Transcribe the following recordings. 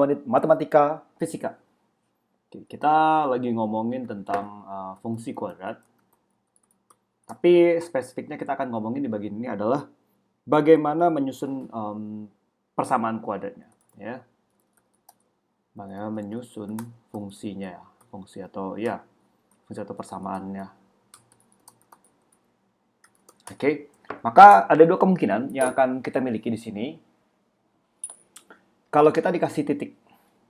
menit matematika fisika. Oke, kita lagi ngomongin tentang fungsi kuadrat. Tapi spesifiknya kita akan ngomongin di bagian ini adalah bagaimana menyusun persamaan kuadratnya, ya. Bagaimana menyusun fungsinya, fungsi atau persamaannya. Oke, maka ada dua kemungkinan yang akan kita miliki di sini. Kalau kita dikasih titik,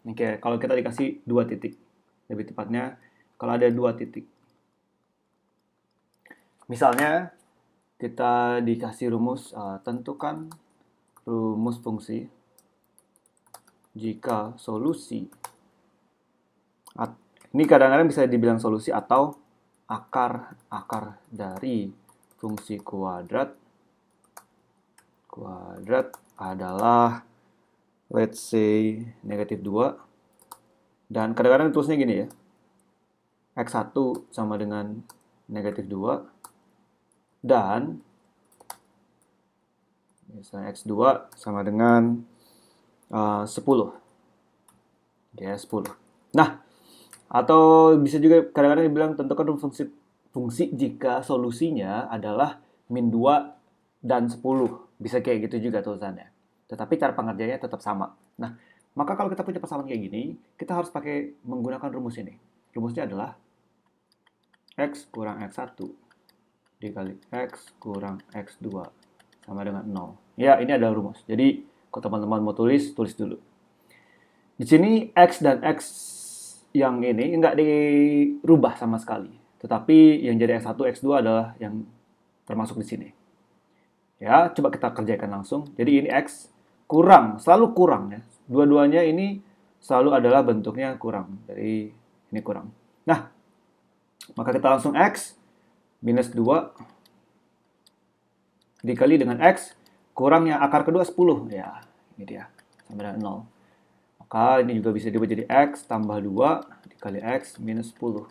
oke, kalau kita dikasih dua titik, lebih tepatnya kalau ada dua titik. Misalnya kita dikasih rumus, tentukan rumus fungsi jika solusi, ini kadang-kadang bisa dibilang solusi atau akar dari fungsi kuadrat adalah let's say negatif 2, dan kadang-kadang tulisnya gini ya, x1 sama dengan negatif 2, dan misalnya x2 sama dengan 10. Ya, 10. Nah, atau bisa juga kadang-kadang dibilang tentukan fungsi jika solusinya adalah min 2 dan 10. Bisa kayak gitu juga tulisannya. Tetapi cara pengerjaannya tetap sama. Nah, maka kalau kita punya persamaan kayak gini, kita harus pakai menggunakan rumus ini. Rumusnya adalah x kurang x1 dikali x kurang x2 sama dengan 0. Ya, ini adalah rumus. Jadi, kalau teman-teman mau tulis dulu. Di sini x dan x yang ini nggak dirubah sama sekali. Tetapi yang jadi x1, x2 adalah yang termasuk di sini. Ya, coba kita kerjakan langsung. Jadi ini x selalu kurang ya. Dua-duanya ini selalu adalah bentuknya kurang. Jadi ini kurang. Nah, maka kita langsung x minus 2 dikali dengan x kurang yang akar kedua 10. Ya, ini dia. Sama dengan 0. Maka ini juga bisa dibuat jadi x tambah 2 dikali x minus 10.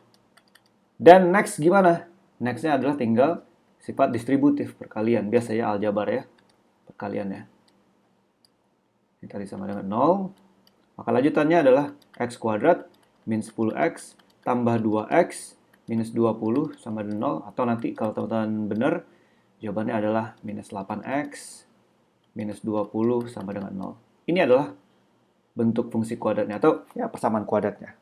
Dan next gimana? Next-nya adalah tinggal sifat distributif perkalian. Biasanya aljabar ya, perkalian ya. Ini tadi sama dengan 0. Maka lanjutannya adalah x kuadrat min 10x tambah 2x minus 20 sama dengan 0. Atau nanti kalau teman-teman benar, jawabannya adalah minus 8x minus 20 sama dengan 0. Ini adalah bentuk fungsi kuadratnya atau ya persamaan kuadratnya.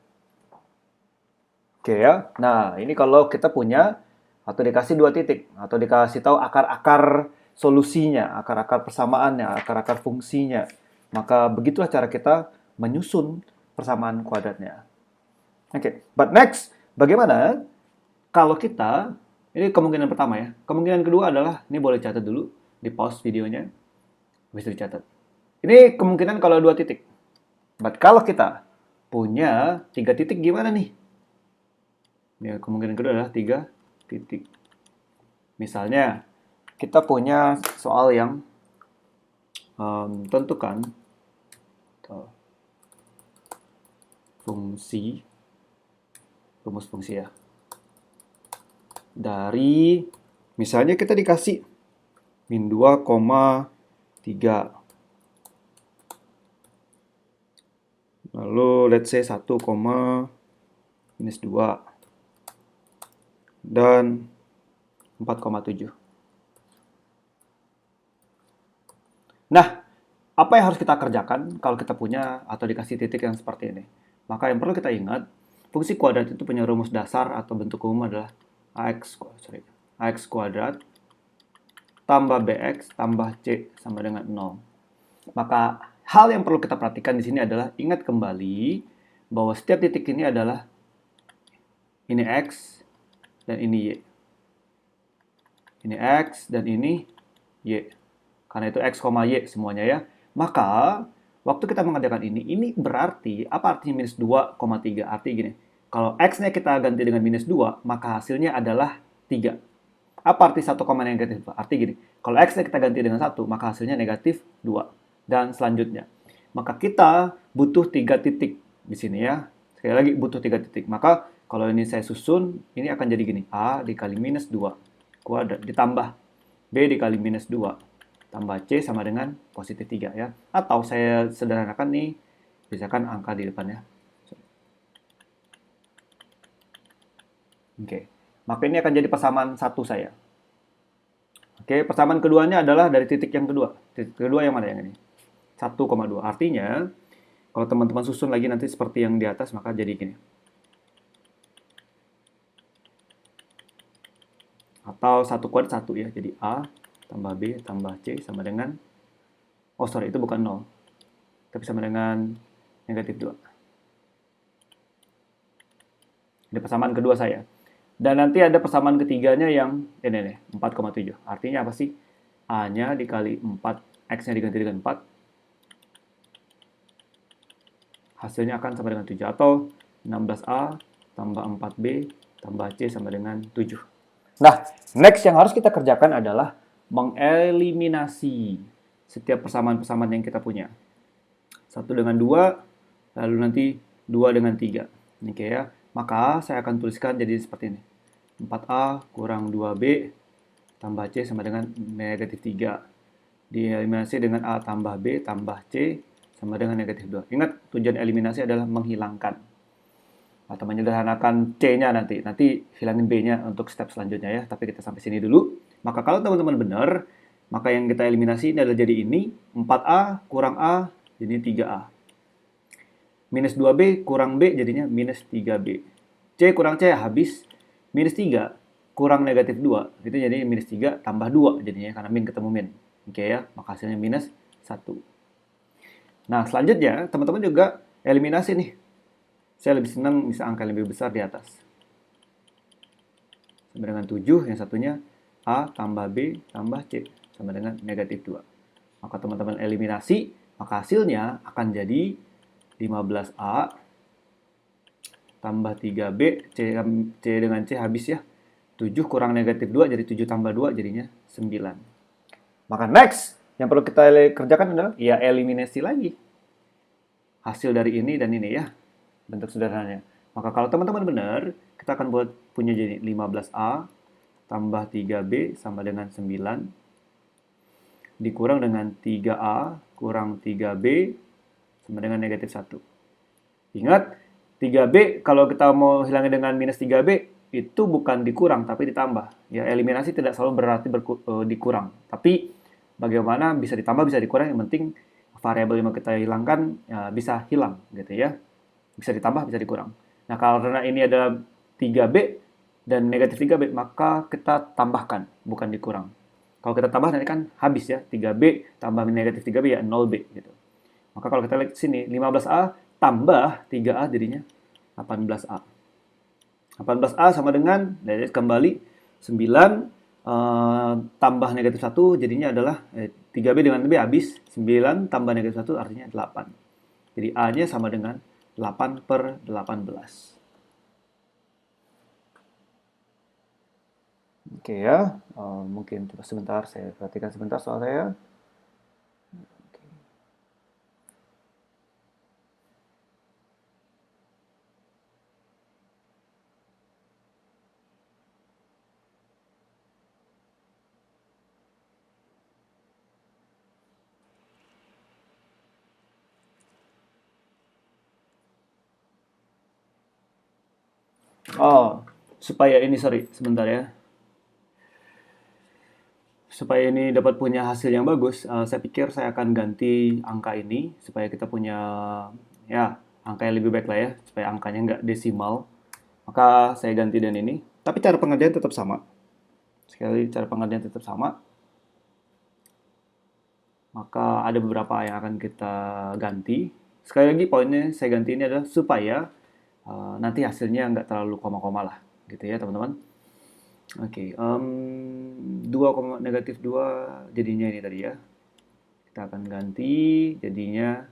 Oke ya. Nah, ini kalau kita punya atau dikasih dua titik atau dikasih tahu akar-akar solusinya, akar-akar persamaannya, akar-akar fungsinya. Maka begitulah cara kita menyusun persamaan kuadratnya. Oke, but next, bagaimana kalau kita, ini kemungkinan pertama ya. Kemungkinan kedua adalah, ini boleh catat dulu, di pause videonya, bisa dicatat. Ini kemungkinan kalau dua titik. But kalau kita punya 3 titik gimana nih? Ya, kemungkinan kedua adalah 3 titik. Misalnya, kita punya soal yang tentukan rumus fungsi ya. Dari, misalnya kita dikasih min 2,3. Lalu let's say 1, minus 2 dan 4,7. Nah, apa yang harus kita kerjakan kalau kita punya atau dikasih titik yang seperti ini? Maka yang perlu kita ingat, fungsi kuadrat itu punya rumus dasar atau bentuk umum adalah ax kuadrat tambah bx tambah c sama dengan 0. Maka hal yang perlu kita perhatikan di sini adalah ingat kembali bahwa setiap titik ini adalah ini x dan ini y. Ini x dan ini y. Karena itu x, y semuanya ya. Maka waktu kita mengerjakan ini berarti apa artinya minus 2,3? Arti gini, kalau x-nya kita ganti dengan minus 2, maka hasilnya adalah 3. Apa arti 1, negatif 2? Arti gini, kalau x-nya kita ganti dengan 1, maka hasilnya negatif 2. Dan selanjutnya, maka kita butuh 3 titik di sini ya. Sekali lagi butuh 3 titik. Maka kalau ini saya susun, ini akan jadi gini, a dikali minus 2 kuadrat ditambah b dikali minus 2 tambah c sama dengan positif 3 ya. Atau saya sederhanakan nih, Biasakan angka di depannya. Oke, maka ini akan jadi persamaan 1 saya. Oke, persamaan keduanya adalah dari titik yang kedua. Titik kedua yang mana yang ini? 1,2. Artinya, kalau teman-teman susun lagi nanti seperti yang di atas, maka jadi gini. Atau 1 kuadrat 1 ya. Jadi A tambah B tambah C sama dengan, oh sorry, itu bukan 0. Tapi sama dengan negatif 2. Ini persamaan kedua saya. Dan nanti ada persamaan ketiganya yang ini nih, 4,7. Artinya apa sih? A-nya dikali 4, X-nya diganti dengan 4. Hasilnya akan sama dengan 7. Atau 16A tambah 4B tambah C sama dengan 7. Nah, next yang harus kita kerjakan adalah mengeliminasi setiap persamaan-persamaan yang kita punya. 1 dengan 2, lalu nanti 2 dengan 3. Oke ya. Maka saya akan tuliskan jadi seperti ini. 4A kurang 2B tambah C sama dengan negatif 3. Dieliminasi dengan A tambah B tambah C sama dengan negatif 2. Ingat, tujuan eliminasi adalah menghilangkan atau menyederhanakan C-nya nanti. Nanti hilangin B-nya untuk step selanjutnya ya. Tapi kita sampai sini dulu. Maka kalau teman-teman benar, maka yang kita eliminasi ini adalah jadi ini. 4A kurang A jadi 3A. Minus 2B kurang B jadinya minus 3B. C kurang C habis. Minus 3 kurang negatif 2. Itu jadi minus 3 tambah 2 jadinya karena min ketemu min. Oke ya, maka hasilnya minus 1. Nah, selanjutnya teman-teman juga eliminasi nih. Saya lebih senang bisa angka yang lebih besar di atas. Sama dengan 7, yang satunya A tambah B tambah C sama dengan negatif 2. Maka teman-teman eliminasi, maka hasilnya akan jadi 15A tambah 3B, C dengan C habis ya. 7 kurang negatif 2 jadi 7 tambah 2 jadinya 9. Maka next yang perlu kita kerjakan adalah ya eliminasi lagi. Hasil dari ini dan ini ya. Bentuk sederhananya. Maka kalau teman-teman benar, kita akan buat punya jadi 15A tambah 3B sama dengan 9 dikurang dengan 3A kurang 3B sama dengan negatif 1. Ingat, 3B kalau kita mau hilangin dengan minus 3B itu bukan dikurang tapi ditambah. Ya, eliminasi tidak selalu berarti dikurang. Tapi bagaimana bisa ditambah bisa dikurang, yang penting variabel yang mau kita hilangkan ya, bisa hilang gitu ya. Bisa ditambah bisa dikurang. Nah, karena ini adalah 3B dan negatif 3B, maka kita tambahkan bukan dikurang. Kalau kita tambah nanti kan habis ya, 3B tambah negatif 3B ya 0B gitu. Maka kalau kita lihat sini 15A tambah 3A jadinya 18A. 18A sama dengan, dari kembali 9 tambah negatif 1 jadinya adalah 3B dengan B habis, 9 tambah negatif 1 artinya 8. Jadi A-nya sama dengan 8/18. Oke ya, mungkin sebentar saya perhatikan sebentar soal saya. Oh, supaya ini sorry, sebentar ya. Supaya ini dapat punya hasil yang bagus, saya pikir saya akan ganti angka ini supaya kita punya ya angka yang lebih baik lah ya, supaya angkanya nggak desimal. Maka saya ganti dengan ini, tapi cara pengerjaan tetap sama. Sekali cara pengerjaan tetap sama, maka ada beberapa yang akan kita ganti. Sekali lagi poinnya saya ganti ini adalah supaya nanti hasilnya nggak terlalu koma-koma lah, gitu ya teman-teman. Oke, 2, negatif 2 jadinya ini tadi ya. Kita akan ganti jadinya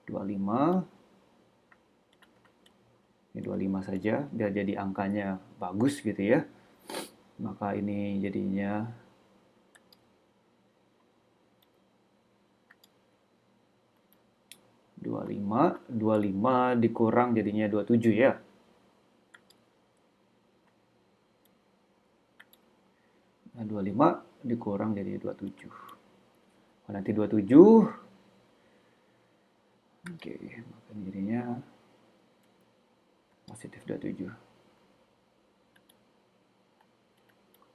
25. Ini 25 saja, biar jadi angkanya bagus gitu ya. Maka ini jadinya 25 dikurang jadinya 27 ya. Nah, 25 dikurang jadi 27. Nanti 27 Oke, maka jadinya positif 27.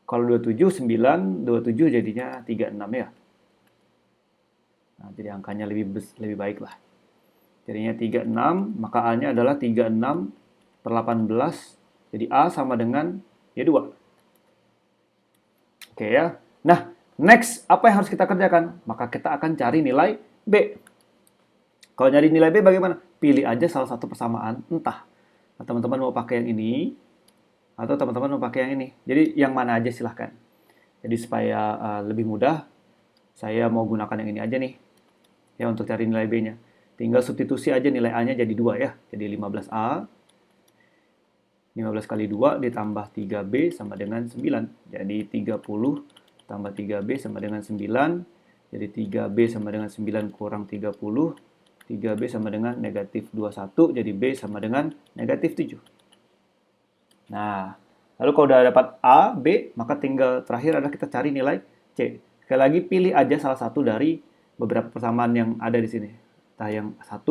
Kalau 27, 9, 27 jadinya 36 ya. Nah, jadi angkanya lebih baik lah. Jadinya 36, maka A-nya adalah 36 per 18. Jadi A sama dengan ya 2. Oke ya. Nah, next, apa yang harus kita kerjakan? Maka kita akan cari nilai B. Kalau nyari nilai B bagaimana? Pilih aja salah satu persamaan. Entah teman-teman mau pakai yang ini, atau teman-teman mau pakai yang ini. Jadi yang mana aja silahkan. Jadi supaya lebih mudah, saya mau gunakan yang ini aja nih. Ya, untuk cari nilai B-nya. Tinggal substitusi aja nilai A-nya jadi 2 ya. Jadi 15A. 15 kali 2 ditambah 3B sama dengan 9. Jadi 30 tambah 3B sama dengan 9. Jadi 3B sama dengan 9 kurang 30. 3B sama dengan negatif 21. Jadi B sama dengan negatif 7. Nah, lalu kalau udah dapat A, B, maka tinggal terakhir adalah kita cari nilai C. Sekali lagi pilih aja salah satu dari beberapa persamaan yang ada di sini. Entah yang 1,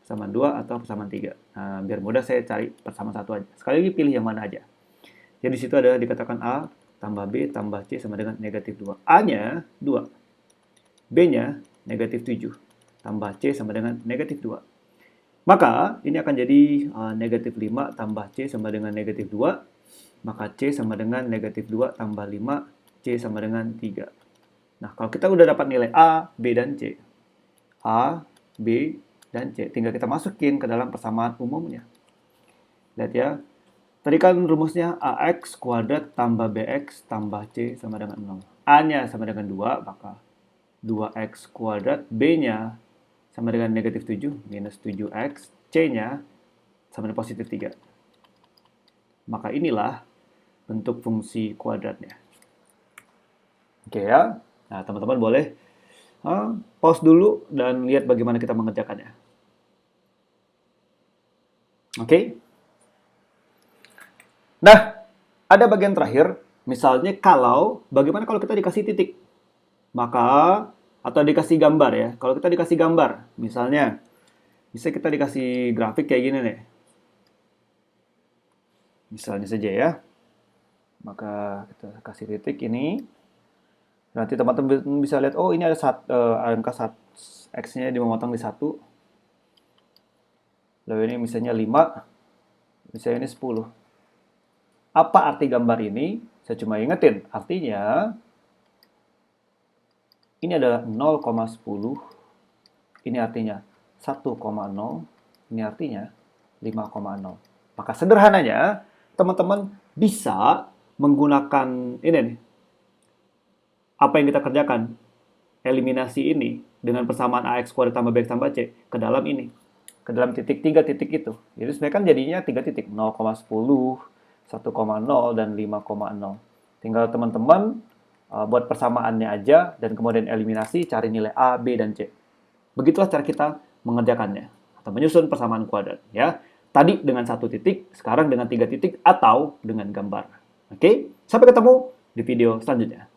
persamaan 2, atau persamaan 3. Nah, biar mudah saya cari persamaan 1 aja. Sekali lagi pilih yang mana aja. Jadi di situ ada dikatakan A tambah B tambah C sama dengan negatif 2. A-nya 2. B-nya negatif 7. Tambah C sama dengan negatif 2. Maka ini akan jadi negatif 5 tambah C sama dengan negatif 2. Maka C sama dengan negatif 2 tambah 5. C sama dengan 3. Nah, kalau kita udah dapat nilai A, B, dan C. A, B, dan C. Tinggal kita masukin ke dalam persamaan umumnya. Lihat ya. Tadi kan rumusnya AX kuadrat tambah BX tambah C sama dengan 0. A-nya sama dengan 2, maka 2X kuadrat. B-nya sama dengan negatif 7, minus 7X. C-nya sama dengan positif 3. Maka inilah bentuk fungsi kuadratnya. Oke ya. Nah, teman-teman boleh pause dulu dan lihat bagaimana kita mengerjakannya. Oke. Nah, ada bagian terakhir. Misalnya bagaimana kalau kita dikasih titik? Maka, atau dikasih gambar ya. Kalau kita dikasih gambar, misalnya kita dikasih grafik kayak gini nih. Misalnya saja ya. Maka kita kasih titik ini. Nanti teman-teman bisa lihat, oh ini ada angka X-nya dimotong di 1. Lalu ini misalnya 5. Misalnya ini 10. Apa arti gambar ini? Saya cuma ingetin. Artinya, ini adalah 0,10. Ini artinya 1,0. Ini artinya 5,0. Maka sederhananya, teman-teman bisa menggunakan ini nih. Apa yang kita kerjakan? Eliminasi ini dengan persamaan AX kuadrat tambah BX tambah C ke dalam ini. Ke dalam titik 3 titik itu. Jadi sebenarnya kan jadinya 3 titik. 0,10, 1,0, dan 5,0. Tinggal teman-teman buat persamaannya aja dan kemudian eliminasi, cari nilai A, B, dan C. Begitulah cara kita mengerjakannya atau menyusun persamaan kuadrat ya. Tadi dengan 1 titik, sekarang dengan 3 titik atau dengan gambar. Oke, sampai ketemu di video selanjutnya.